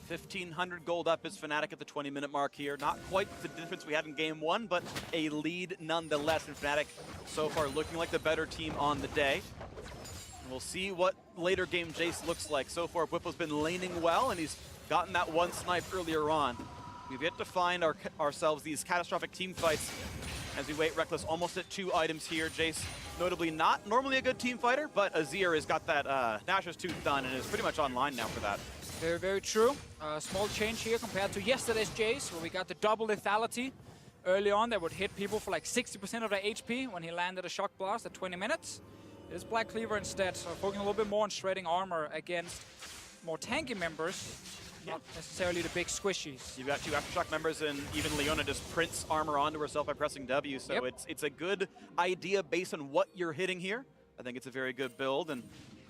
1,500 gold up is Fnatic at the 20-minute mark here. Not quite the difference we had in game one, but a lead nonetheless. And Fnatic so far looking like the better team on the day. And we'll see what later game Jace looks like. So far, Whipple's been laning well, and he's gotten that one snipe earlier on. We've yet to find ourselves these catastrophic team fights as we wait. Reckless almost at 2 items here. Jace, notably not normally a good team fighter, but Azir has got that Nashor's Tooth done and is pretty much online now for that. Very, very true. Small change here compared to yesterday's Jace, where we got the double lethality early on that would hit people for like 60% of their HP when he landed a shock blast at 20 minutes. It is Black Cleaver instead, so focusing a little bit more on shredding armor against more tanky members, not necessarily the big squishies. You've got 2 Aftershock members, and even Leona just prints armor onto herself by pressing W, so it's a good idea based on what you're hitting here. I think it's a very good build, and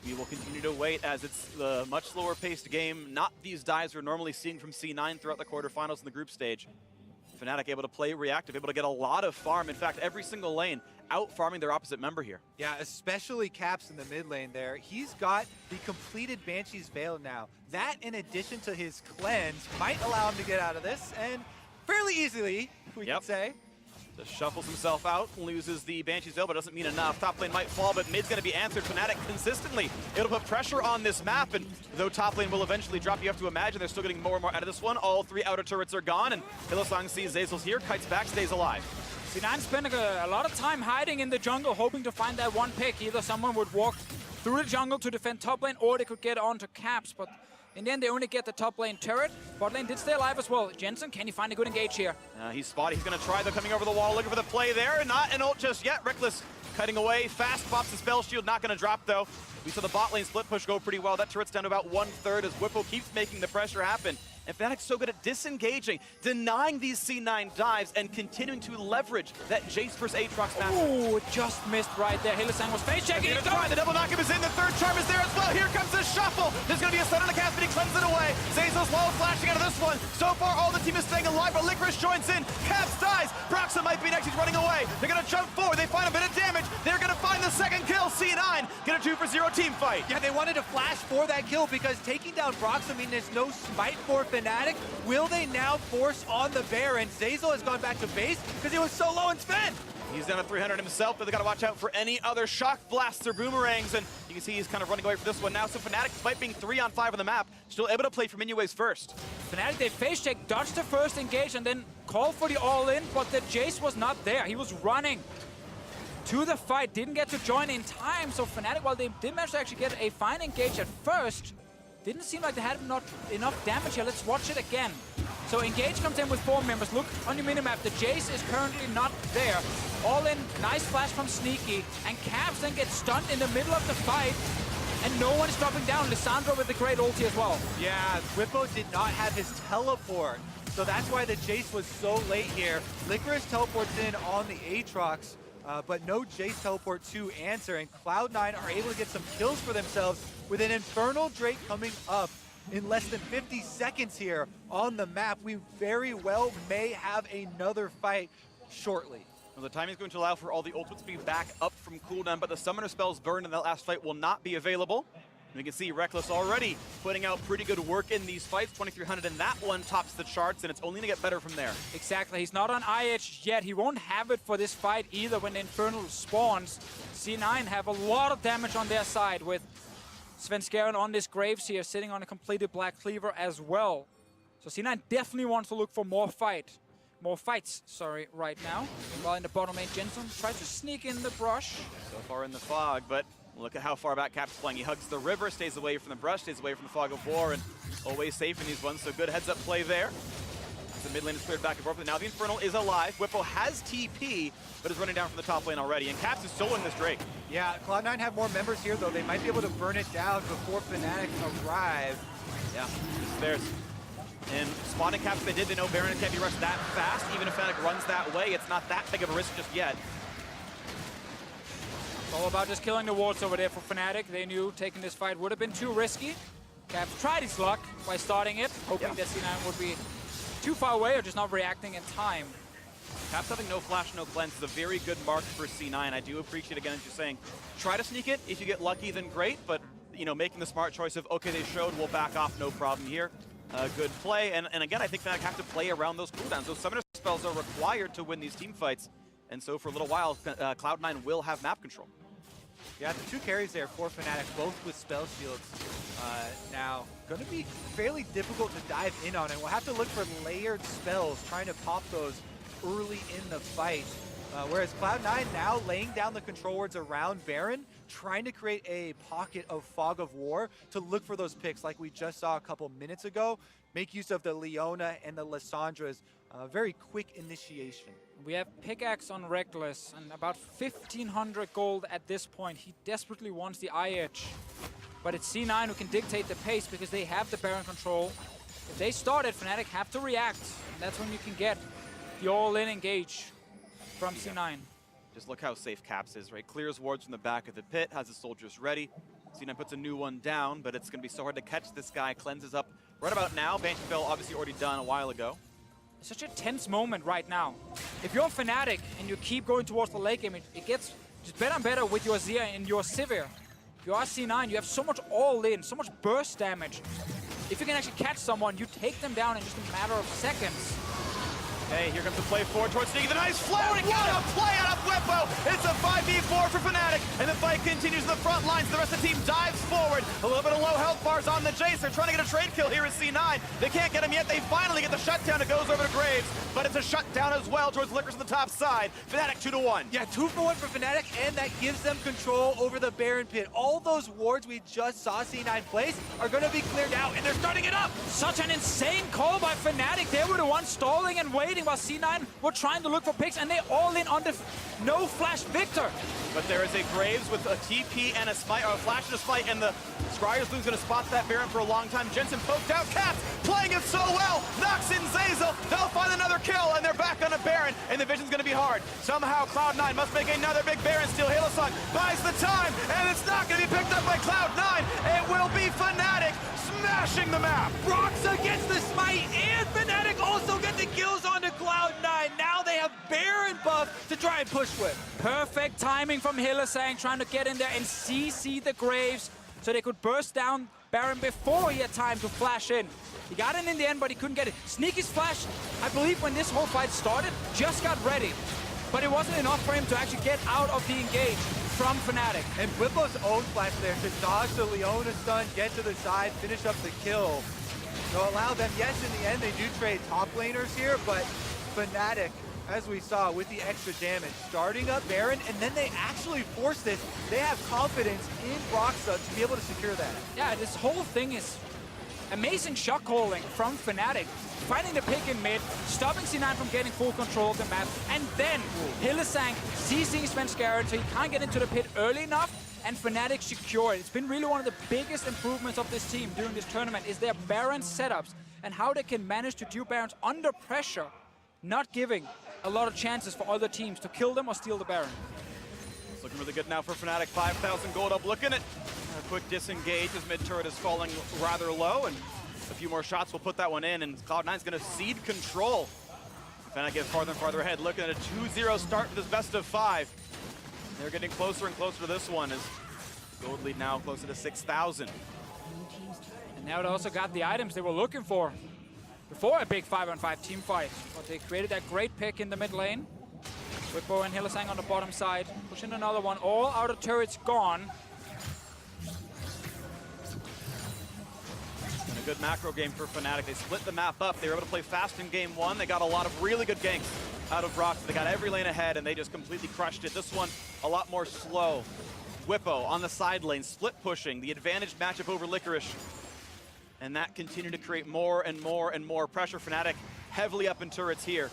we will continue to wait as it's the much slower paced game. Not these dives we're normally seeing from C9 throughout the quarterfinals in the group stage. Fnatic able to play reactive, able to get a lot of farm. In fact, every single lane out farming their opposite member here. Yeah, especially Caps in the mid lane there. He's got the completed Banshee's Veil now. That, in addition to his cleanse, might allow him to get out of this, and fairly easily, we could say. Just shuffles himself out, loses the Banshee's Veil, but doesn't mean enough. Top lane might fall, but mid's going to be answered. Fnatic consistently able to put pressure on this map, and though top lane will eventually drop, you have to imagine they're still getting more and more out of this one. All 3 outer turrets are gone, and Hillsong sees Zeyzal's here, kites back, stays alive. C9 spending a lot of time hiding in the jungle, hoping to find that one pick. Either someone would walk through the jungle to defend top lane, or they could get onto Caps, but in the end, they only get the top lane turret. Bot lane did stay alive as well. Jensen, can he find a good engage here? He's spotty. He's going to try. They're coming over the wall, looking for the play there. Not an ult just yet. Reckless cutting away. Fast pops the spell shield. Not going to drop, though. We saw the bot lane split push go pretty well. That turret's down to about 1/3 as Whipple keeps making the pressure happen. And Fnatic's so good at disengaging, denying these C9 dives, and continuing to leverage that Jace versus Aatrox match. Ooh, just missed right there. Hillsong was face checking. The double knockup is in. The third charm is there as well. Here comes the shuffle. There's going to be a stun on the cast, but he cleanses it away. Zeyzal's wall flashing out of this one. So far, all the team is staying alive, but Licorice joins in. Caps dies. Broxton might be next. He's running away. They're going to jump forward. They find a bit of damage. They're going to find the second kill. C9 get a 2-for-0 team fight. Yeah, they wanted to flash for that kill because taking down Broxton means there's no smite for Fnatic. Will they now force on the Baron? Zeyzal has gone back to base because he was so low in spend. He's down to 300 himself, but they got to watch out for any other shock blasts or boomerangs, and you can see he's kind of running away from this one now. So Fnatic, despite being 3 on 5 on the map, still able to play for Minue's first. Fnatic, they face check, dodged the first engage, and then called for the all-in, but the Jace was not there. He was running to the fight, didn't get to join in time. So Fnatic, while they did manage to actually get a fine engage at first, didn't seem like they had not enough damage here. Let's watch it again. So Engage comes in with 4 members. Look on your minimap, the Jace is currently not there. All in, nice flash from Sneaky, and Caps then gets stunned in the middle of the fight, and no one is dropping down. Lissandra with the great ulti as well. Yeah, Whippo did not have his teleport, so that's why the Jace was so late here. Licorice teleports in on the Aatrox, but no Jace teleport to answer, and Cloud9 are able to get some kills for themselves with an Infernal Drake coming up in less than 50 seconds here on the map. We very well may have another fight shortly. Well, the timing is going to allow for all the ultimates to be back up from cooldown, but the summoner spells burned in that last fight will not be available. And we can see Reckless already putting out pretty good work in these fights. 2,300, and that one tops the charts, and it's only going to get better from there. Exactly. He's not on IH yet. He won't have it for this fight either when the Infernal spawns. C9 have a lot of damage on their side with Svenskeren on this Graves here, sitting on a completed Black Cleaver as well. So C9 definitely wants to look for more fights, right now. While in the bottom lane, Jensen tries to sneak in the brush. So far in the fog, but look at how far back Cap's playing. He hugs the river, stays away from the brush, stays away from the fog of war, and always safe in these ones, so good heads-up play there. The mid lane is cleared back and forth, but now the Infernal is alive. Whippo has TP, but is running down from the top lane already, and Caps is soloing this Drake. Yeah, Cloud9 have more members here, though. They might be able to burn it down before Fnatic arrive. Yeah, there's... And spawning Caps, they did. They know Baron can't be rushed that fast. Even if Fnatic runs that way, it's not that big of a risk just yet. It's all about just killing the wards over there for Fnatic. They knew taking this fight would have been too risky. Caps tried his luck by starting it, hoping that C9 would be too far away or just not reacting in time. Caps having no flash, no cleanse is a very good mark for C9. I do appreciate, again, as you're saying, try to sneak it. If you get lucky, then great, but, you know, making the smart choice of, okay, they showed, we'll back off, no problem here. a good play. And again, I think Fnatic have to play around those cooldowns. Those summoner spells are required to win these team fights. And so for a little while, Cloud9 will have map control. Yeah, the two carries there for Fnatic, both with spell shields. Now, going to be fairly difficult to dive in on, and we'll have to look for layered spells, trying to pop those early in the fight. Whereas Cloud9 now laying down the control wards around Baron, trying to create a pocket of fog of war to look for those picks like we just saw a couple minutes ago. Make use of the Leona and the Lyssandra's very quick initiation. We have pickaxe on Reckless and about 1,500 gold at this point. He desperately wants the eye edge. But it's C9 who can dictate the pace because they have the Baron control. If they start it, Fnatic have to react. And that's when you can get the all-in engage from C9. Just look how safe Caps is, right? Clears wards from the back of the pit, has his soldiers ready. C9 puts a new one down, but it's going to be so hard to catch this guy. Cleanses up right about now. Banshee Spell obviously already done a while ago. Such a tense moment right now. If you're Fnatic and you keep going towards the late game, it gets just better and better with your Zia and your Sivir. If you are C9, you have so much all-in, so much burst damage. If you can actually catch someone, you take them down in just a matter of seconds. Hey, here comes the play forward towards Sneaky. The nice float! What a play out of Whippo! It's a 5v4 for Fnatic, and the fight continues in the front lines. The rest of the team dives forward. A little bit of low health bars on the Jace. They're trying to get a trade kill here as C9. They can't get him yet. They finally get the shutdown. It goes over to Graves, but it's a shutdown as well towards Licorice on the top side. Fnatic 2-1. Yeah, 2-for-1 for Fnatic, and that gives them control over the Baron pit. All those wards we just saw C9 place are going to be cleared out, and they're starting it up. Such an insane call by Fnatic. They were the ones stalling and waiting while C9 were trying to look for picks, and they all in on the no flash Victor. But there is a Graves with a TP and a smite, or a flash and a smite, and the Scryer's Loon's gonna spot that Baron for a long time. Jensen poked out, Caps playing it so well, knocks in Zeyzal, they'll find another kill, and they're back on a Baron, and the vision's gonna be hard. Somehow Cloud9 must make another big Baron steal. Hylissang buys the time, and it's not gonna be picked up by Cloud9. It will be Fnatic smashing the map. Broxa gets the smite, and Fnatic also get the kills onto Cloud9. Now they have Baron buff to try and push with. Perfect timing from Hylissang, trying to get in there and CC the Graves so they could burst down Baron before he had time to flash in. He got in the end, but he couldn't get it. Sneaky's flash, I believe when this whole fight started, just got ready. But it wasn't enough for him to actually get out of the engage from Fnatic. And Whippo's own flash there to dodge the Leona stun, get to the side, finish up the kill. So allow them, yes, in the end they do trade top laners here, but Fnatic, as we saw with the extra damage, starting up Baron, and then they actually force this. They have confidence in Broxa to be able to secure that. Yeah, this whole thing is amazing shot calling from Fnatic. Finding the pick in mid, stopping C9 from getting full control of the map, and then Hylissang CCing Svenskeren so he can't get into the pit early enough, and Fnatic secure it. It's been really one of the biggest improvements of this team during this tournament is their Baron setups and how they can manage to do Barons under pressure, not giving a lot of chances for other teams to kill them or steal the Baron. It's looking really good now for Fnatic. 5,000 gold up. Looking at a quick disengage as mid turret is falling rather low, and a few more shots will put that one in, and Cloud9's going to cede control. Fnatic get farther and farther ahead. Looking at a 2-0 start for this best of 5. They're getting closer and closer to this one as gold lead now closer to 6,000. And now they also got the items they were looking for before a big 5-on-5 team fight. But they created that great pick in the mid lane. Whippo and Hylissang on the bottom side. Pushing another one. All outer turrets gone. And a good macro game for Fnatic. They split the map up. They were able to play fast in game 1. They got a lot of really good ganks out of Brox. They got every lane ahead, and they just completely crushed it. This one, a lot more slow. Whippo on the side lane, split pushing, the advantaged matchup over Licorice. And that continued to create more and more and more pressure. Fnatic heavily up in turrets here.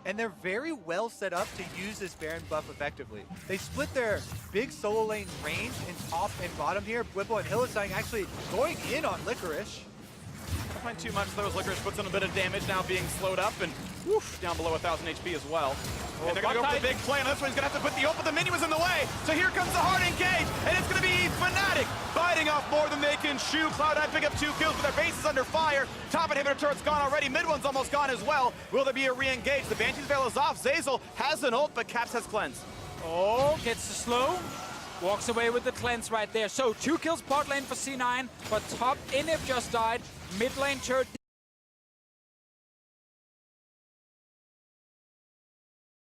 And they're very well set up to use this Baron buff effectively. They split their big solo lane range in top and bottom here. Whippo and Hylissang actually going in on Licorice. Don't find too much though as Licorice puts in a bit of damage now being slowed up and woof, down below 1,000 HP as well. And they're gonna go for the big play on this one. He's gonna have to put the ult, but the minion was in the way. So here comes the hard engage, and it's gonna be Fnatic biting off more than they can chew. Cloud9 pick up 2 kills, but their base is under fire. Top inhibitor turret's gone already. Mid one's almost gone as well. Will there be a re-engage? The Banshee's Veil is off. Zeyzal has an ult, but Caps has cleanse. Oh, gets the slow. Walks away with the cleanse right there. So 2 kills bot lane for C9, but top Inif just died. Mid lane turret